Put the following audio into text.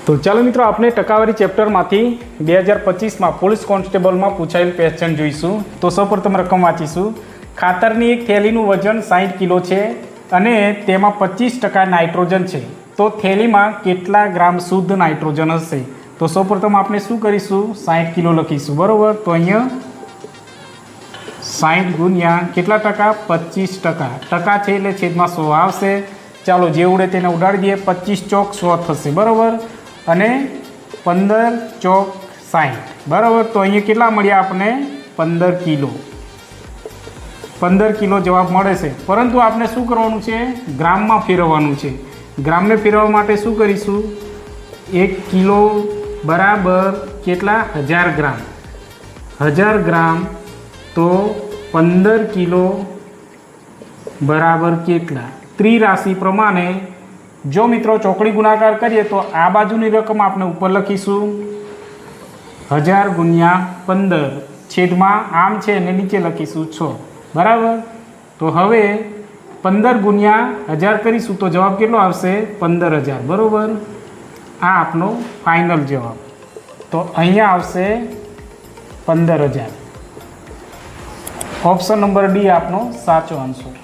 तो चलो मित्रों, आपने टकावारी चैप्टर में 2025 में पुलिस कॉन्स्टेबल में पूछाયેલ क्वेश्चन જોઈશું। तो સૌપ્રથમ રકમ વાંચીશું। ખાતરની એક થેલીનું વજન 60 કિલો છે અને તેમાં 25% નાઇટ્રોજન છે, તો થેલીમાં કેટલા ગ્રામ શુદ્ધ નાઇટ્રોજન હશે? તો સૌપ્રથમ આપણે શું કરીશું? 60 કિલો લખીશું, બરોબર। તો અહીંયા 60 ગુણ્યા કેટલા ટકા? 25%। ટકા છે એટલે છેદમાં 100 આવશે। ચાલો જે ઉડે તેને ઉડાડી દઈએ। 25 ચોક 100 થશે, બરાબર। અને 15 ચોક 60, બરાબર। તો અહીંયા કેટલા મળ્યા આપણે? 15 કિલો। 15 કિલો જવાબ મળે છે, પરંતુ આપણે શું કરવાનું છે? ગ્રામમાં ફેરવવાનું છે। ગ્રામને ફેરવવા માટે શું કરીશું? 1 કિલો બરાબર કેટલા? 1000 ગ્રામ। 1000 ગ્રામ તો 15 કિલો બરાબર કેટલા? ત્રિરાશિ પ્રમાણે जो मित्रों चौकड़ी गुणाकार करिए तो आ बाजुनी रकम आपने ऊपर लखीशू 1000 गुणिया 15 छेद में आम है ने नीचे लखीशू 6, बराबर। तो हवे 15 गुणिया 1000 करीशू तो जवाब केटलो आवशे? 15000, बराबर। आ आपनो फाइनल जवाब। तो अहींया आवशे 15000। ऑप्शन नंबर डी आपनो साचो आंसर।